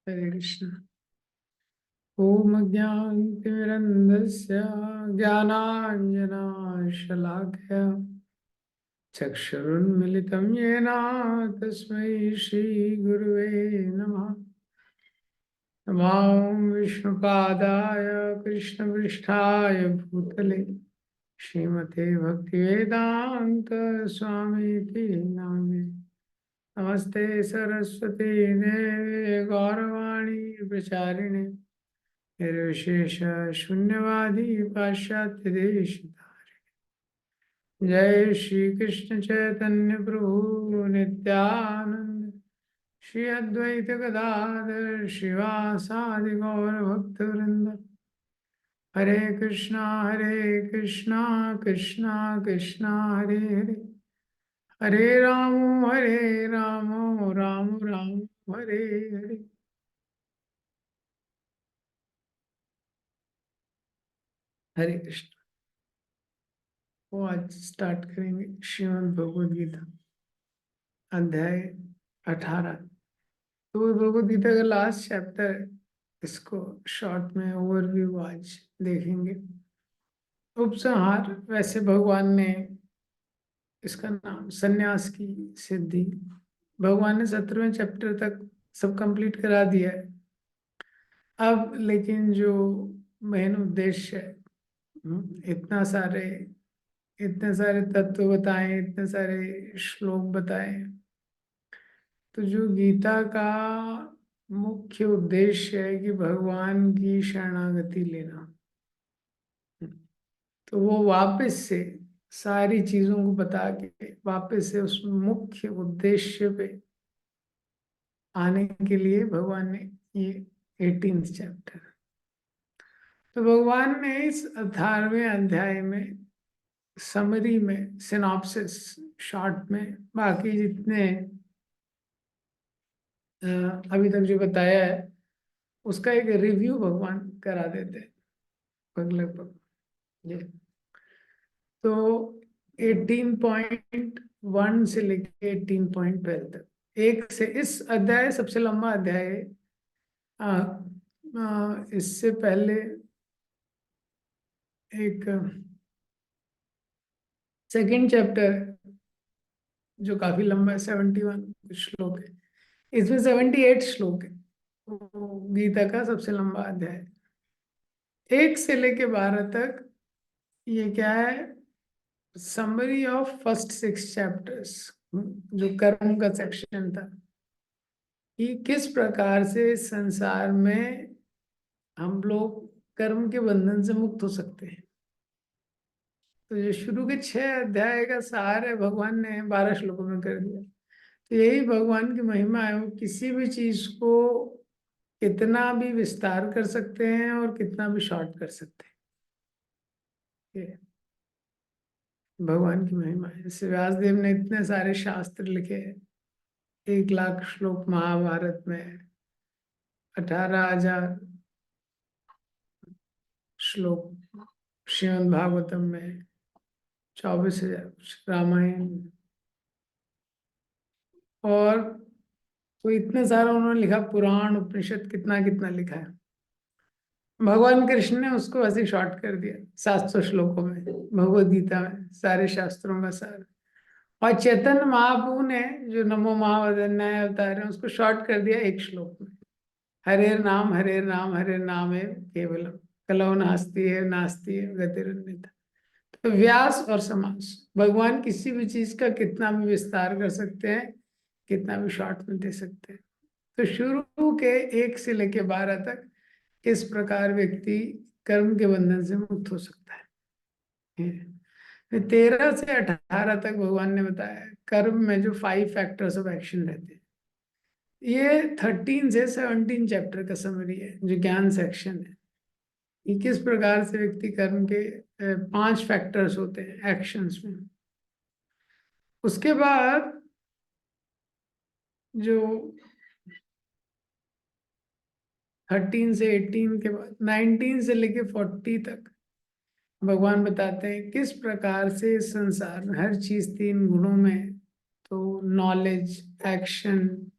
हरे कृष्ण। ओम अज्ञानतिमिरन्धस्य ज्ञानाञ्जनशलाकया चक्षुरुन्मिलितं येन तस्मै श्रीगुरुवे नमः। नमामि विष्णुपादाय कृष्णपृष्ठाय भूतले श्रीमते भक्तिवेदान्त स्वामीति नामिने। नमस्ते सरस्वती देवे गौरवाणी प्रचारिणे निर्विशेष शून्यवादी पाश्चात्य देश। जय श्री कृष्ण चैतन्य प्रभु नित्यानंद श्री अद्वैत गदाधर शिवासादि गौर भक्त वृंद। हरे कृष्णा कृष्णा कृष्णा हरे हरे, हरे राम राम राम हरे हरे। हरे कृष्ण। वो आज स्टार्ट करेंगे श्रीमद् भगवद गीता अध्याय 18। तो भगवद गीता का लास्ट चैप्टर है। इसको शॉर्ट में ओवरव्यू आज देखेंगे। उपसंहार, वैसे भगवान ने इसका नाम सन्यास की सिद्धि, भगवान ने 17वें चैप्टर तक सब कंप्लीट करा दिया है। अब लेकिन जो मेन उद्देश्य है, इतने सारे तत्व बताए, इतने सारे श्लोक बताए, तो जो गीता का मुख्य उद्देश्य है कि भगवान की शरणागति लेना, तो वो वापस से सारी चीजों को बता के वापस से उस मुख्य उद्देश्य पे आने के लिए भगवान ने ये 18th चैप्टर। तो भगवान ने इस 18वें अध्याय में समरी में, सिनॉप्सिस शॉर्ट में, बाकी जितने अभी तक जो बताया है उसका एक रिव्यू भगवान करा देते हैं लगभग। ये तो 18.1 से लेके 18.12 तक, एक से इस अध्याय सबसे लंबा अध्याय है। इससे पहले एक सेकंड चैप्टर जो काफी लंबा है, 71 श्लोक है। इसमें 78 श्लोक है। तो गीता का सबसे लंबा अध्याय है। 1 से लेके 12 तक ये क्या है, समरी ऑफ फर्स्ट 6 चैप्टर्स, जो कर्म का सेक्शन था कि किस प्रकार से संसार में हम लोग कर्म के बंधन से मुक्त हो सकते हैं। तो जो शुरू के 6 अध्याय का सार है, भगवान ने 12 श्लोकों में कर दिया। तो यही भगवान की महिमा है, वो किसी भी चीज को कितना भी विस्तार कर सकते हैं और कितना भी शॉर्ट कर सकते हैं। ये भगवान की महिमा है। जैसे व्यासदेव ने इतने सारे शास्त्र लिखे, 1 लाख श्लोक महाभारत में, 18,000 श्लोक श्रीमद् भागवतम में, 24,000 रामायण, और तो इतने सारा उन्होंने लिखा। पुराण उपनिषद कितना कितना लिखा है। भगवान कृष्ण ने उसको ऐसे शॉर्ट कर दिया 700 श्लोकों में, भगवद गीता में सारे शास्त्रों का सार। और चैतन्य महाप्रभु ने जो नमो महावदन्याय अवतार है, उसको शॉर्ट कर दिया 1 श्लोक में। हरे नाम हरे नाम है केवलम, कलौ नास्ति है नास्ति है गतिरन्यथा। तो व्यास और समास, भगवान किसी भी चीज का कितना भी विस्तार कर सकते हैं, कितना भी शॉर्ट में दे सकते हैं। तो शुरू के 1 से लेके 12 तक किस प्रकार व्यक्ति कर्म के बंधन से मुक्त हो सकता है। 13 से 18 तक भगवान ने बताया कर्म में जो 5 फैक्टर्स ऑफ एक्शन रहते हैं। ये 13 से 17 चैप्टर का समरी है, जो ज्ञान सेक्शन है कि किस प्रकार से व्यक्ति कर्म के 5 फैक्टर्स होते हैं एक्शंस में। उसके बाद जो 13 से 18 के बाद 19 से लेके 40 तक भगवान बताते हैं किस प्रकार से इस संसार में हर चीज 3 गुणों में, तो नॉलेज, एक्शन,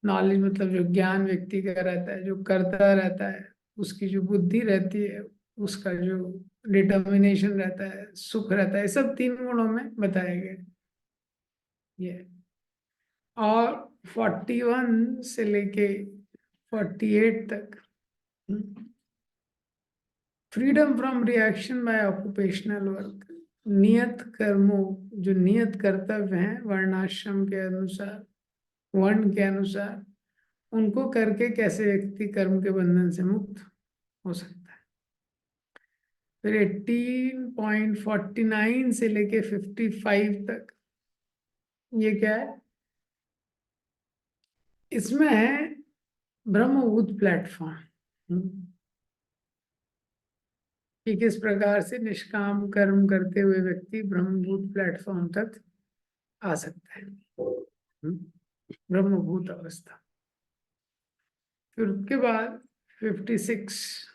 नॉलेज मतलब जो ज्ञान व्यक्ति का रहता है, जो करता रहता है, उसकी जो बुद्धि रहती है, उसका जो डिटर्मिनेशन रहता है, सुख रहता है, सब 3 गुणों में बताए गए ये। और 41 से लेके 48 तक freedom from reaction by occupational work, नियत कर्मों, जो नियत कर्तव्य हैं वर्णाश्रम के अनुसार, वर्ण के अनुसार, उनको करके कैसे व्यक्ति कर्म के बंधन से मुक्त हो सकता है। फिर 18.49 से लेके 55 तक ये क्या है, इसमें है ब्रह्मभूत प्लेटफॉर्म, कि किस प्रकार से निष्काम कर्म करते हुए व्यक्ति ब्रह्मभूत प्लेटफॉर्म तक आ सकता है, ब्रह्मभूत अवस्था। फिर उसके बाद 56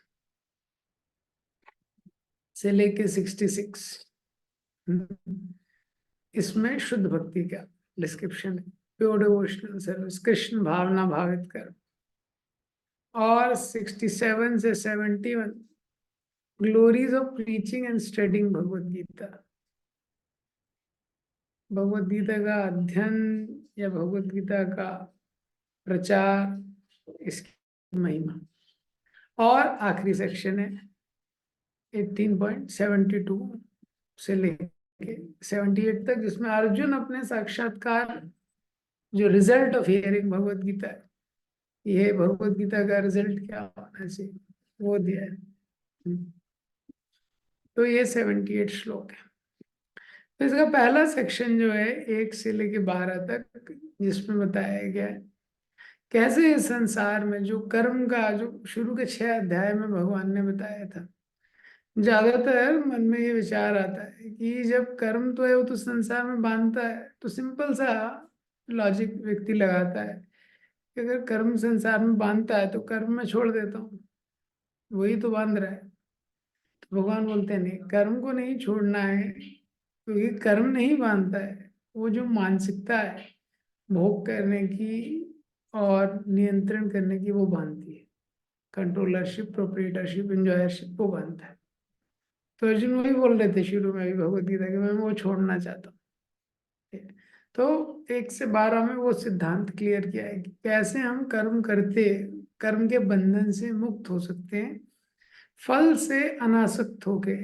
से लेके 66 इसमें शुद्ध भक्ति का डिस्क्रिप्शन है, प्योर डिवोशनल सर्विस, कृष्ण भावना भावित कर। और 67 से 71 glories of preaching and studying Bhagavad Gita, Bhagavad Gita का अध्ययन या भगवद गीता का प्रचार, इसकी महिमा। और आखिरी सेक्शन है 18.72 से लेके 78 तक, जिसमें अर्जुन अपने साक्षात्कार, जो result of hearing Bhagavad Gita है, ये भगवद गीता का रिजल्ट क्या होना चाहिए वो दिया है। तो ये 78 श्लोक है। तो इसका पहला सेक्शन जो है 1 से लेके 12 तक, जिसमें बताया गया है कैसे इस संसार में जो कर्म का, जो शुरू के 6 अध्याय में भगवान ने बताया था, ज्यादातर मन में ये विचार आता है कि जब कर्म तो है वो तो संसार में बांधता है, तो सिंपल सा लॉजिक व्यक्ति लगाता है कि अगर कर्म संसार में बांधता है तो कर्म में छोड़ देता हूँ, वही तो बांध रहा है। तो भगवान बोलते हैं नहीं, कर्म को नहीं छोड़ना है, क्योंकि कर्म नहीं बांधता है, वो जो मानसिकता है भोग करने की और नियंत्रण करने की, वो बांधती है। कंट्रोलरशिप, प्रोप्रिएटरशिप, एंजॉयरशिप को बांधता है। तो अर्जुन वही बोल रहे थे शुरू में भी भगवत गीता के, मैं वो छोड़ना चाहता हूँ। तो 1 से 12 में वो सिद्धांत क्लियर किया है कि कैसे हम कर्म करते, कर्म के बंधन से मुक्त हो सकते हैं, फल से अनासक्त होके।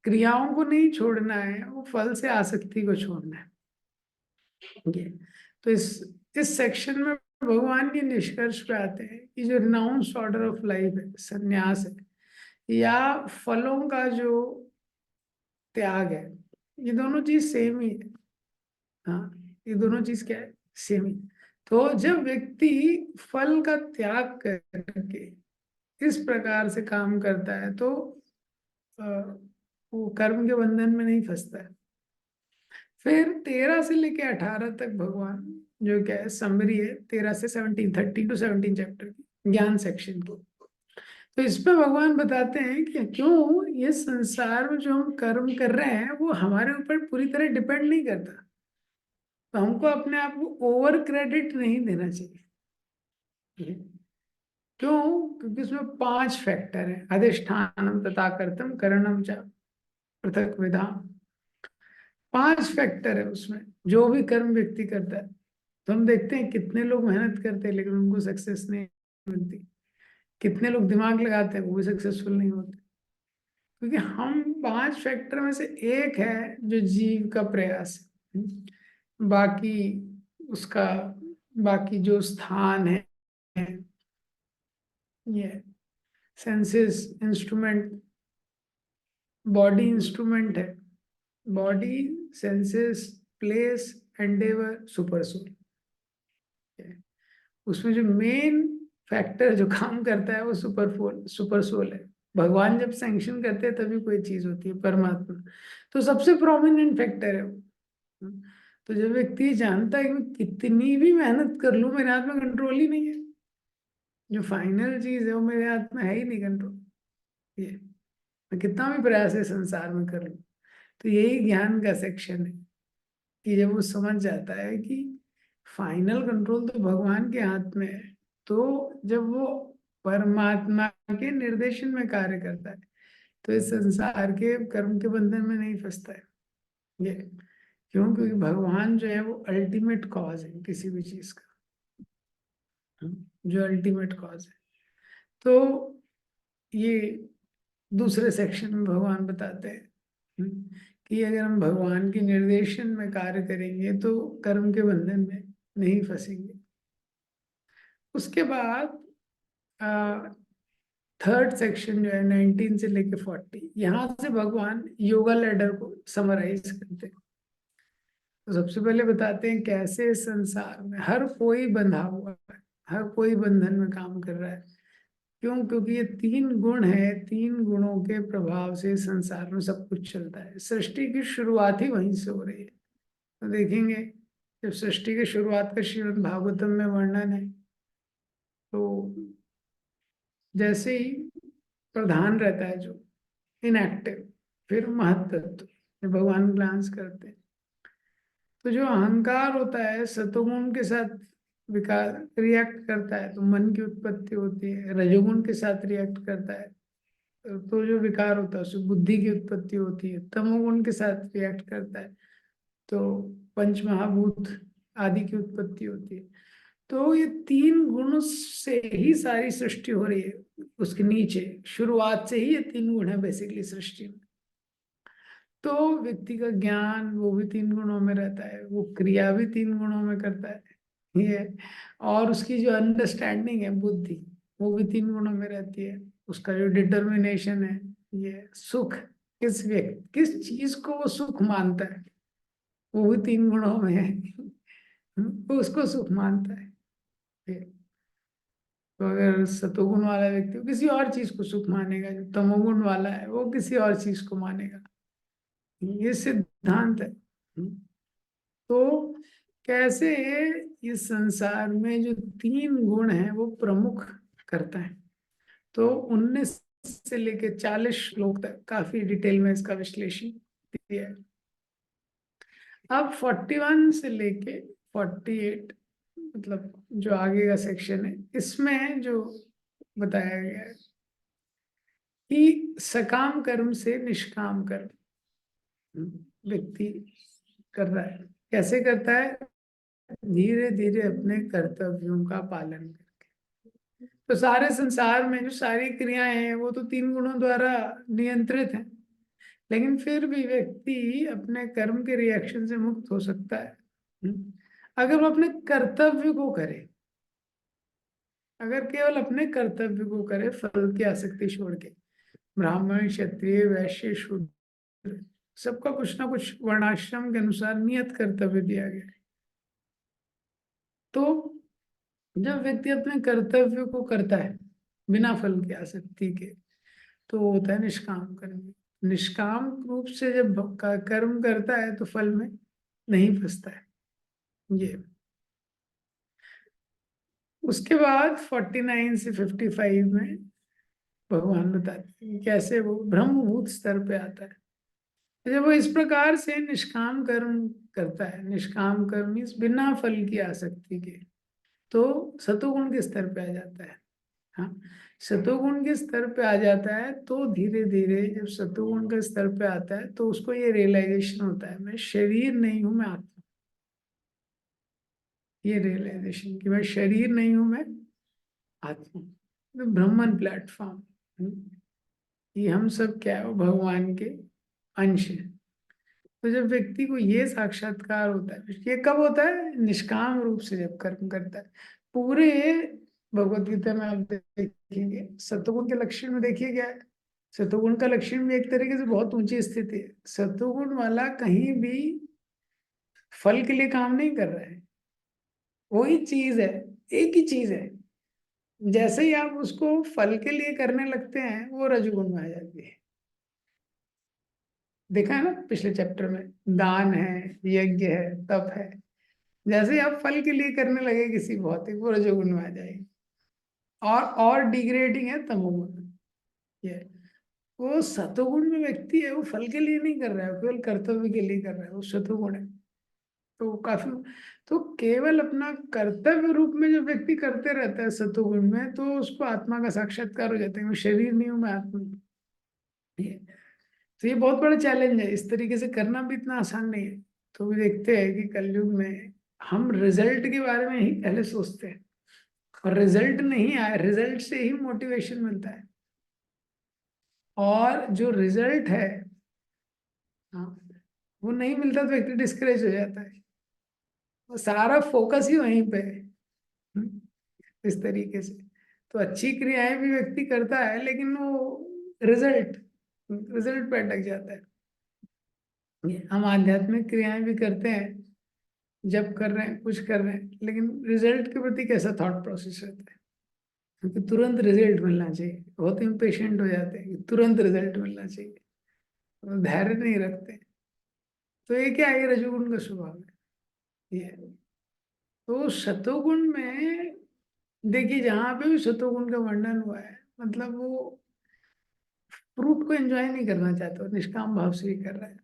क्रियाओं को नहीं छोड़ना है, वो फल से आसक्ति को छोड़ना है। ये तो इस सेक्शन में भगवान के निष्कर्ष पे आते हैं कि जो रिनाउंस्ड ऑर्डर ऑफ लाइफ है, संन्यास है, या फलों का जो त्याग है, ये दोनों चीज सेम ही है। हाँ, ये दोनों चीज क्या है, सेम ही। तो जब व्यक्ति फल का त्याग करके इस प्रकार से काम करता है, तो अ, वो कर्म के बंधन में नहीं फंसता है। फिर 13 से लेके 18 तक भगवान, जो क्या है समरी है, 13 से 17, 13 to 17 चैप्टर की ज्ञान सेक्शन की। तो इस पे भगवान बताते हैं कि क्यों ये संसार में जो हम कर्म कर रहे हैं वो हमारे ऊपर पूरी तरह डिपेंड नहीं करता। तो हमको अपने आप को ओवर क्रेडिट नहीं देना चाहिए। क्यों? क्योंकि उसमें 5 फैक्टर हैं, अधिष्ठानम तथा कर्तम करणम च पृथक विधान। 5 फैक्टर है उसमें, जो भी कर्म व्यक्ति करता है। तो हम देखते हैं कितने लोग मेहनत करते हैं लेकिन उनको सक्सेस नहीं मिलती, कितने लोग दिमाग लगाते हैं वो भी सक्सेसफुल नहीं होते। क्योंकि हम 5 फैक्टर में से एक है जो जीव का प्रयास है। बाकी उसका, बाकी जो स्थान है, ये सेंसेस इंस्ट्रूमेंट, बॉडी इंस्ट्रूमेंट है, body, senses, place, endeavour, super soul. उसमें जो मेन फैक्टर जो काम करता है वो सुपर सोल है। भगवान जब सैंक्शन करते हैं तभी कोई चीज होती है, परमात्मा तो सबसे प्रोमिनेंट फैक्टर है वो। तो जब व्यक्ति जानता है कि मैं कितनी भी मेहनत कर लूं मेरे हाथ में कंट्रोल ही नहीं है, जो फाइनल चीज है वो मेरे हाथ में है ही नहीं कंट्रोल, ये मैं कितना भी प्रयास है संसार में कर लूं। तो यही ज्ञान का सेक्शन है कि जब वो समझ जाता है कि फाइनल कंट्रोल तो भगवान के हाथ में है। तो जब वो परमात्मा के निर्देशन में कार्य करता है तो इस संसार के कर्म के बंधन में नहीं फंसता है। ये क्यों? क्योंकि भगवान जो है वो अल्टीमेट कॉज है किसी भी चीज का, जो अल्टीमेट कॉज है। तो ये दूसरे सेक्शन में भगवान बताते हैं कि अगर हम भगवान के निर्देशन में कार्य करेंगे तो कर्म के बंधन में नहीं फंसेंगे। उसके बाद थर्ड सेक्शन जो है 19 से लेके 40, यहाँ से भगवान योगा लैडर को समराइज करते हैं। तो सबसे पहले बताते हैं कैसे संसार में हर कोई बंधा हुआ है, हर कोई बंधन में काम कर रहा है। क्यों? क्योंकि ये तीन गुण है, तीन गुणों के प्रभाव से संसार में सब कुछ चलता है। सृष्टि की शुरुआत ही वहीं से हो रही है। तो देखेंगे जब सृष्टि की शुरुआत का श्रीमद् भागवतम में वर्णन है, तो जैसे ही प्रधान रहता है जो इनएक्टिव, फिर महत्त्व जब भगवान ग्लांस करते हैं, तो जो अहंकार होता है सतोगुण के साथ विकार रिएक्ट करता है तो मन की उत्पत्ति होती है। रजोगुण के साथ रिएक्ट करता है तो जो विकार होता है उससे बुद्धि की उत्पत्ति होती है। तमोगुण के साथ रिएक्ट करता है तो पंच महाभूत आदि की उत्पत्ति होती है। तो ये तीन गुणों से ही सारी सृष्टि हो रही है। उसके नीचे शुरुआत से ही ये तीन गुण है बेसिकली सृष्टि में। तो व्यक्ति का ज्ञान वो भी तीन गुणों में रहता है, वो क्रिया भी तीन गुणों में करता है ये, और उसकी जो अंडरस्टैंडिंग है बुद्धि वो भी तीन गुणों में रहती है। उसका जो डिटर्मिनेशन है, ये सुख किस व्यक्ति किस चीज को वो सुख मानता है वो भी तीन गुणों में है। वो उसको सुख मानता है। तो अगर सतोगुण वाला व्यक्ति वो किसी और चीज को सुख मानेगा, जो तमोगुण वाला है वो किसी और चीज को मानेगा। ये सिद्धांत है। तो कैसे इस संसार में जो तीन गुण हैं वो प्रमुख करता है। तो 19 से लेके 40 श्लोक तक काफी डिटेल में इसका विश्लेषण दिया है। अब 41 से लेके 48 मतलब जो आगे का सेक्शन है, इसमें जो बताया गया है कि सकाम कर्म से निष्काम कर्म व्यक्ति कर रहा है। कैसे करता है? धीरे धीरे अपने कर्तव्यों का पालन करके। तो सारे संसार में जो सारी क्रियाएं हैं वो तो तीन गुणों द्वारा नियंत्रित हैं, लेकिन फिर भी व्यक्ति अपने कर्म के रिएक्शन से मुक्त हो सकता है अगर वो अपने कर्तव्य को करे। अगर केवल अपने कर्तव्य को करे फल की आसक्ति छोड़ के। ब्राह्मण क्षत्रिय वैश्य शूद्र सबका कुछ ना कुछ वर्णाश्रम के अनुसार नियत कर्तव्य दिया गया है। तो जब व्यक्ति अपने कर्तव्य को करता है बिना फल की आसक्ति के तो वो होता है निष्काम कर्म। निष्काम रूप से जब कर्म करता है तो फल में नहीं फंसता है। ये उसके बाद 49 से 55 में भगवान बताते हैं कि कैसे वो ब्रह्मभूत स्तर पे आता है। जब वो इस प्रकार से निष्काम कर्म करता है, निष्काम कर्म मीन्स बिना फल की आसक्ति के, तो सतोगुण के स्तर पे आ जाता है। हाँ, सतोगुण के स्तर पे आ जाता है तो धीरे धीरे जब सतोगुण के स्तर पे आता है तो उसको ये रियलाइजेशन होता है मैं शरीर नहीं हूं, मैं आत्मा। ये रियलाइजेशन कि मैं शरीर नहीं हूं, मैं आत्मा, तो ब्रह्मन प्लेटफॉर्म। ये हम सब क्या है? वो भगवान के अंश हैं। तो जब व्यक्ति को ये साक्षात्कार होता है, ये कब होता है? निष्काम रूप से जब कर्म करता है। पूरे भगवत गीता में आप देखेंगे सतोगुण के लक्षण में देखिए क्या है। सतोगुण का लक्षण भी एक तरीके से बहुत ऊंची स्थिति है। सतोगुण वाला कहीं भी फल के लिए काम नहीं कर रहा है, वही चीज है, एक ही चीज है। जैसे ही आप उसको फल के लिए करने लगते हैं वो रजोगुण में आ जाती है। देखा है ना पिछले चैप्टर में, दान है, यज्ञ है, तप है। जैसे ही आप फल के लिए करने लगे किसी भौतिक, वो रजोगुण में आ जाएगी। और डिग्रेडिंग है तमोगुण। ये वो सतोगुण में व्यक्ति है वो फल के लिए नहीं कर रहा है, केवल कर्तव्य के लिए कर रहा है, वो सतोगुण है। तो काफी, तो केवल अपना कर्तव्य रूप में जो व्यक्ति करते रहता है सतोगुण में, तो उसको आत्मा का साक्षात्कार हो जाता है। मैं शरीर नहीं हूँ, मैं आत्मा हूँ। ये तो ये बहुत बड़ा चैलेंज है, इस तरीके से करना भी इतना आसान नहीं है। तो भी देखते हैं कि कलयुग में हम रिजल्ट के बारे में ही पहले सोचते हैं, और रिजल्ट नहीं आया, रिजल्ट से ही मोटिवेशन मिलता है। और जो रिजल्ट है, हाँ, वो नहीं मिलता तो व्यक्ति डिस्करेज हो जाता है। वो सारा फोकस ही वहीं पे है। हम्म, इस तरीके से तो अच्छी क्रियाएं भी व्यक्ति करता है, लेकिन वो रिजल्ट रिजल्ट पे अटक जाता है। हम आध्यात्मिक क्रियाएं भी करते हैं, जब कर रहे हैं, कुछ कर रहे हैं, लेकिन रिजल्ट के प्रति कैसा थॉट प्रोसेस रहता है? क्योंकि तुरंत रिजल्ट मिलना चाहिए, बहुत इम्पेशेंट हो जाते हैं कि तुरंत रिजल्ट मिलना चाहिए, तो धैर्य नहीं रखते। तो ये क्या है? ये रजोगुण का स्वभाव है। ये तो सतोगुण में देखिए, जहां पे भी सतोगुण का वर्णन हुआ है, मतलब वो फ्रूट को एंजॉय नहीं करना चाहता, वो निष्काम भाव से ही कर रहा है।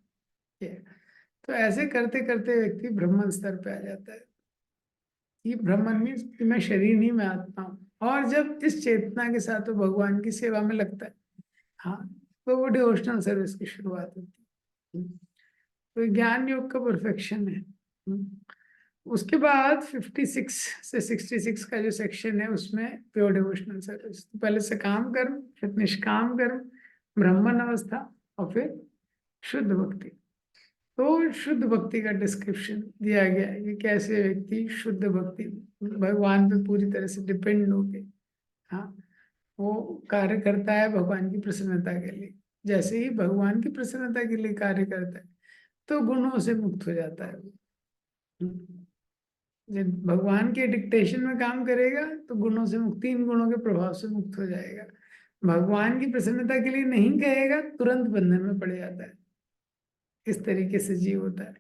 ये तो ऐसे करते करते व्यक्ति ब्रह्मन स्तर पे आ जाता है। ये ब्रह्मन मीन्स कि मैं शरीर नहीं, मैं आत्मा हूँ। और जब इस चेतना के साथ वो भगवान की सेवा में लगता है, हाँ, तो वो डिवोशनल सर्विस की शुरुआत होती है। तो ज्ञान योग का परफेक्शन है। उसके बाद 56 से 66 का जो सेक्शन है, उसमें प्योर डिवोशनल सर्विस। तो पहले से काम कर्म, फिर निष्काम कर्म, ब्राह्मण अवस्था, और फिर शुद्ध भक्ति। तो शुद्ध भक्ति का डिस्क्रिप्शन दिया गया है कि कैसे व्यक्ति शुद्ध भक्ति, भगवान पे पूरी तरह से डिपेंड होके, हाँ, वो कार्य करता है भगवान की प्रसन्नता के लिए। जैसे ही भगवान की प्रसन्नता के लिए कार्य करता है, तो गुणों से मुक्त हो जाता है वो। जब भगवान के डिक्टेशन में काम करेगा, तो गुणों से मुक्त, तीन गुणों के प्रभाव से मुक्त हो जाएगा। भगवान की प्रसन्नता के लिए नहीं कहेगा, तुरंत बंधन में पड़ जाता है। इस तरीके से जीव होता है।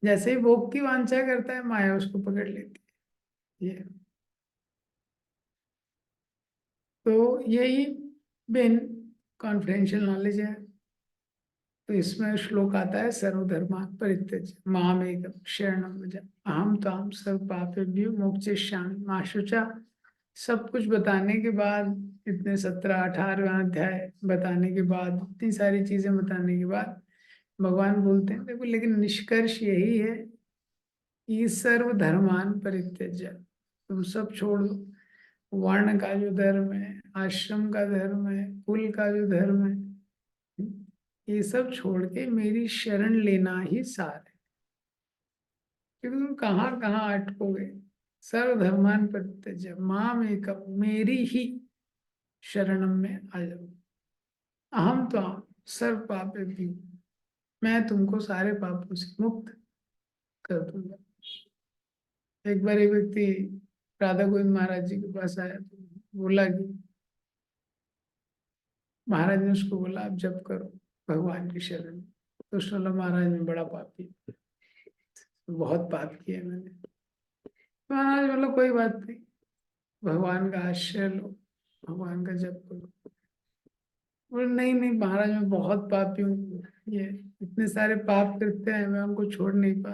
जैसे ही भोग की वांछा करता है, माया उसको पकड़ लेती है। ये तो यही मेन कॉन्फिडेंशियल नॉलेज है। तो इसमें श्लोक आता है, सर्वधर्मान् परित्यज्य मामेकं शरणं व्रज, अहम त्वां सर्व पापेभ्यो मोक्षयिष्यामि मा शुचा। सब कुछ बताने के बाद, इतने 17-18 अध्याय बताने के बाद, इतनी सारी चीजें बताने के बाद, भगवान बोलते हैं देखो, लेकिन निष्कर्ष यही है कि सर्वधर्मान परित्यज्य, तुम सब छोड़ दो। वर्ण का जो धर्म है, आश्रम का धर्म है, कुल का जो धर्म है, ये सब छोड़ के मेरी शरण लेना ही सार है। क्योंकि तुम कहाँ कहाँ अटकोगे। सर्वधर्मान परित्यज्य माम एकम, मेरी ही शरणम में आ जाओ। अहम तो सर्व पापे भी, मैं तुमको सारे पापों से मुक्त कर दूंगा। एक बार एक व्यक्ति राधा गोविंद महाराज जी के पास आया, तो बोला कि महाराज ने उसको बोला, आप जप करो भगवान की शरण में। तो उसने बोला, महाराज मैं बड़ा पापी, बहुत पाप किए मैंने। तो महाराज बोला, कोई बात नहीं, भगवान का आश्रय लो, भगवान का जप करो। बोले, नहीं नहीं महाराज, मैं बहुत पापी हूँ, ये इतने सारे पाप करते हैं, मैं उनको छोड़ नहीं पा।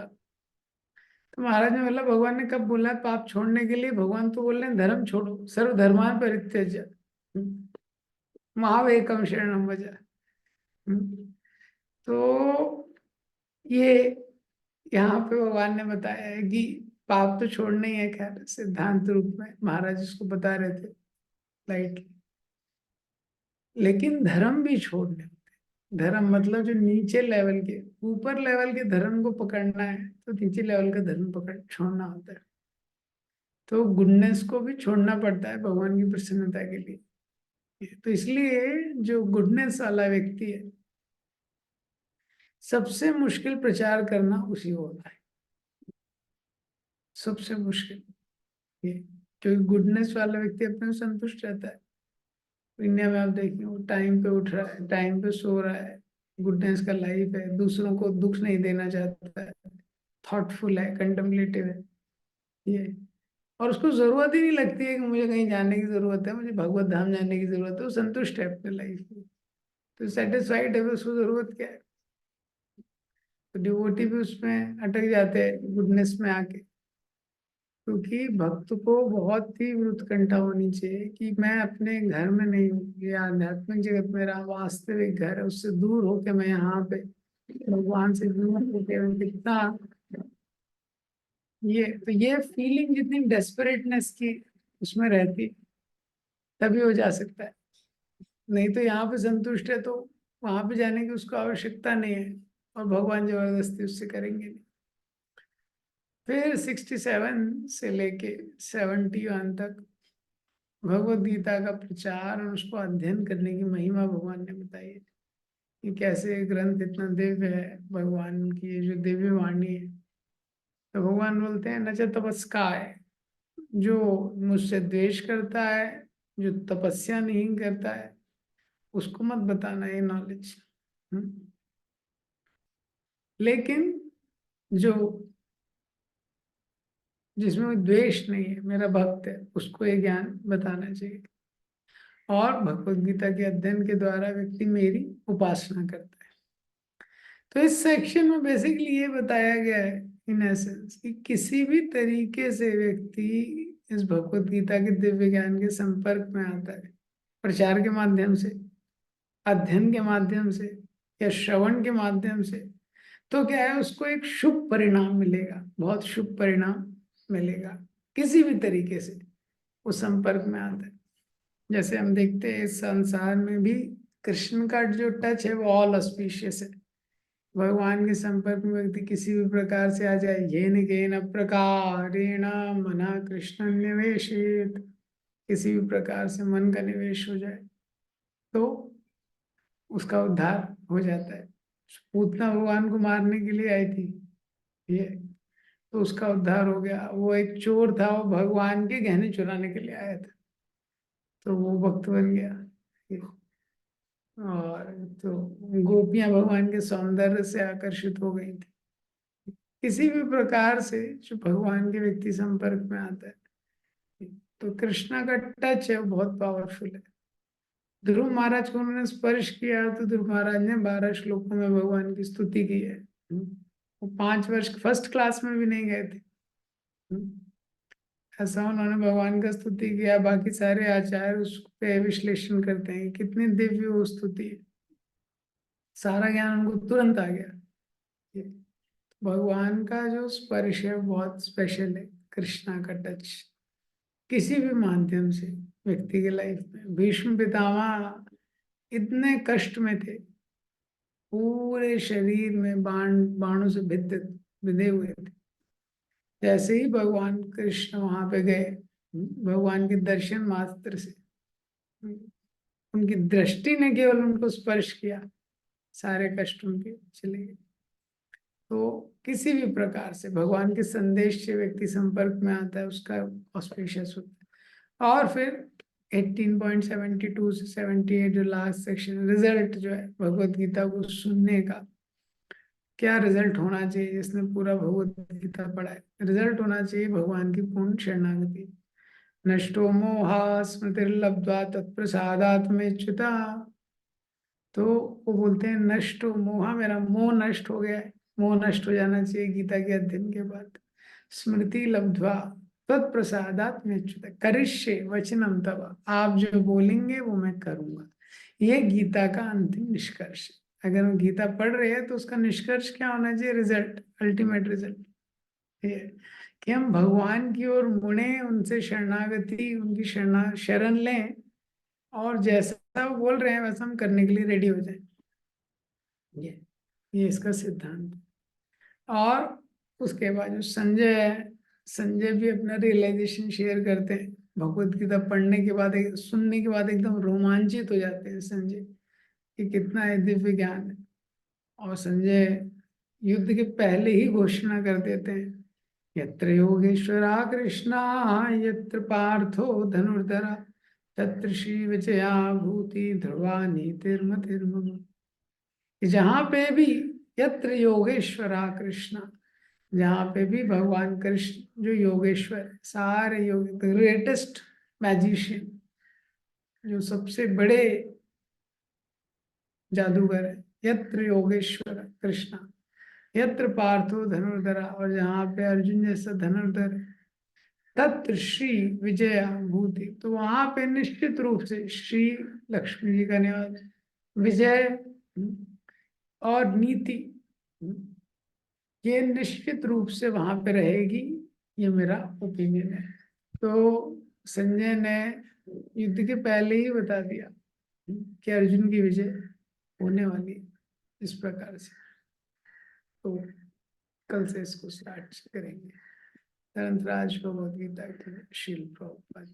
तो महाराज ने बोला, भगवान ने कब बोला है पाप छोड़ने के लिए? भगवान तो बोल रहे हैं धर्म छोड़ो, सर्वधर्मान परित्यज्य महावेकम शरणम व्रज। तो ये यहाँ पे भगवान ने बताया है कि पाप तो छोड़ना ही है। खैर सिद्धांत रूप में महाराज इसको बता रहे थे लाइट, लेकिन धर्म भी छोड़ने होते हैं। धर्म मतलब जो नीचे लेवल के, ऊपर लेवल के धर्म को पकड़ना है, तो नीचे लेवल का धर्म पकड़ छोड़ना होता है। तो गुडनेस को भी छोड़ना पड़ता है भगवान की प्रसन्नता के लिए। तो इसलिए जो गुडनेस वाला व्यक्ति है, सबसे मुश्किल प्रचार करना उसी को होता है, सबसे मुश्किल ये। क्योंकि गुडनेस वाला व्यक्ति अपने से संतुष्ट रहता है। इंडिया में आप देखिए, वो टाइम पे उठ रहा है, टाइम पे सो रहा है, गुडनेस का लाइफ है, दूसरों को दुख नहीं देना चाहता है, थॉटफुल है, कंटेम्पलेटिव है ये। और उसको जरूरत ही नहीं लगती है कि मुझे कहीं जाने की जरूरत है, मुझे भगवत धाम जाने की जरूरत है। वो संतुष्ट है अपने लाइफ में, तो सेटिस्फाइड है, उसको जरूरत क्या है? तो डिवोटी भी उसमें अटक जाते हैं गुडनेस में आके, क्योंकि भक्त को बहुत ही उत्कंठा होनी चाहिए कि मैं अपने घर में नहीं हूँ, ये आध्यात्मिक जगत मेरा वास्तविक घर है, उससे दूर होके मैं यहाँ पे भगवान से दूर होके मैं कितना, ये फीलिंग जितनी डेस्परेटनेस की उसमें रहती, तभी हो जा सकता है। नहीं तो यहाँ पे संतुष्ट है तो वहां पे जाने की उसको आवश्यकता नहीं है, और भगवान जबरदस्ती उससे करेंगे नहीं। फिर 67 से लेके 71 तक भगवत गीता का प्रचार और उसको अध्ययन करने की महिमा भगवान ने बताई है कि कैसे ये ग्रंथ इतना दिव्य है, भगवान की ये जो दिव्य वाणी है। तो भगवान बोलते हैं, न च तपस्काय, जो मुझसे द्वेष करता है, जो तपस्या नहीं करता है, उसको मत बताना ये नॉलेज। लेकिन जो जिसमें द्वेष नहीं है, मेरा भक्त है, उसको ये ज्ञान बताना चाहिए। और भगवत गीता के अध्ययन के द्वारा व्यक्ति मेरी उपासना करता है। तो इस सेक्शन में बेसिकली ये बताया गया है इन एसेंस कि किसी भी तरीके से व्यक्ति इस भगवत गीता के दिव्य ज्ञान के संपर्क में आता है, प्रचार के माध्यम से, अध्ययन के माध्यम से, या श्रवण के माध्यम से, तो क्या है, उसको एक शुभ परिणाम मिलेगा, बहुत शुभ परिणाम मिलेगा। किसी भी तरीके से वो संपर्क में आता है। जैसे हम देखते हैं इस संसार में भी कृष्ण का जो टच है वो ऑल ऑस्पिशियस है। भगवान के संपर्क में व्यक्ति किसी भी प्रकार से आ जाए, येन केन प्रकारेण मना कृष्ण निवेशित, किसी भी प्रकार से मन का निवेश हो जाए तो उसका उद्धार हो जाता है। पूतना भगवान को मारने के लिए आई थी ये, तो उसका उद्धार हो गया। वो एक चोर था, वो भगवान के गहने चुराने के लिए आया था, तो वो भक्त बन गया। और तो गोपियां भगवान के सौंदर्य से आकर्षित हो गई थी। किसी भी प्रकार से जो भगवान के व्यक्ति संपर्क में आता है, तो कृष्णा का टच है वो बहुत पावरफुल है। ध्रुव महाराज को उन्होंने स्पर्श किया तो ध्रुव महाराज ने 12 श्लोकों में भगवान की स्तुति की है। वो 5 वर्ष फर्स्ट क्लास में भी नहीं गए थे। ऐसा उन्होंने भगवान का स्तुति किया। बाकी सारे आचार्य उस पे विश्लेषण करते हैं कि कितनी दिव्य वो स्तुति है, सारा ज्ञान उनको तुरंत आ गया। ये भगवान का जो स्पर्श है बहुत स्पेशल है, कृष्णा का टच किसी भी माध्यम से व्यक्ति के लाइफ में। भीष्म पितामह इतने कष्ट में थे, पूरे शरीर में बाणों से बिंधे हुए थे। जैसे ही भगवान कृष्ण वहां पे गए, भगवान के दर्शन मात्र से, उनकी दृष्टि ने केवल उनको स्पर्श किया, सारे कष्ट उनके चले गए। तो किसी भी प्रकार से भगवान के संदेश से व्यक्ति संपर्क में आता है, उसका ऑस्पिशियस होता है। और फिर 18.72 से 78 जो लास्ट सेक्शन, रिजल्ट जो है भगवत गीता को सुनने का, क्या रिजल्ट होना चाहिए जिसने पूरा भगवत गीता पढ़ा है। रिजल्ट होना चाहिए भगवान की पूर्ण शरणागति। नष्टो मोहा स्मृतिर्लब्ध्वा तत्प्रसादात्मेच्युता। तो वो बोलते हैं नष्ट हो मोहा, मेरा मोह नष्ट हो गया है, मोह नष्ट हो जाना चाहिए गीता के अध्ययन के बाद। स्मृति लब्ध्वा तत्प्रसादात में अच्युत करिष्ये वचनम तव, आप जो बोलेंगे वो मैं करूंगा। ये गीता का अंतिम निष्कर्ष है। अगर हम गीता पढ़ रहे हैं तो उसका निष्कर्ष क्या होना चाहिए, रिजल्ट, अल्टीमेट रिजल्ट ये कि हम भगवान की ओर मुड़े, उनसे शरणागति, उनकी शरण लें, और जैसा वो बोल रहे हैं वैसा हम करने के लिए रेडी हो जाए। ये इसका सिद्धांत। और उसके बाद जो संजय है, संजय भी अपना रियलाइजेशन शेयर करते हैं। भगवत गीता पढ़ने के बाद, सुनने के बाद एकदम रोमांचित हो जाते हैं संजय कि कितना है दिव्य ज्ञान है। और संजय युद्ध के पहले ही घोषणा कर देते हैं, यत्र योगेश्वरा कृष्णा यत्र पार्थो धनुर्धरा तत्र श्री विजया भूति ध्रुवा नीतिर्मतिर्मम। कि जहाँ पे भी, यत्र योगेश्वरा कृष्णा, जहाँ पे भी भगवान कृष्ण जो योगेश्वर है, सारे योग, ग्रेटेस्ट मैजिशियन, जो सबसे बड़े जादूगर है, यत्र योगेश्वर कृष्णा, यत्र पार्थो धनुर्धरा, और जहाँ पे अर्जुन जैसा धनुर्धर, तत्र श्री विजया भूति, तो वहां पे निश्चित रूप से श्री लक्ष्मी जी का निवास, विजय और नीति, ये निश्चित रूप से वहां पे रहेगी। ये मेरा ओपिनियन है। तो संजय ने युद्ध के पहले ही बता दिया कि अर्जुन की विजय होने वाली है इस प्रकार से। तो कल से इसको स्टार्ट करेंगे। धनंतराज भगवद गीता के शील प्रभुपाद।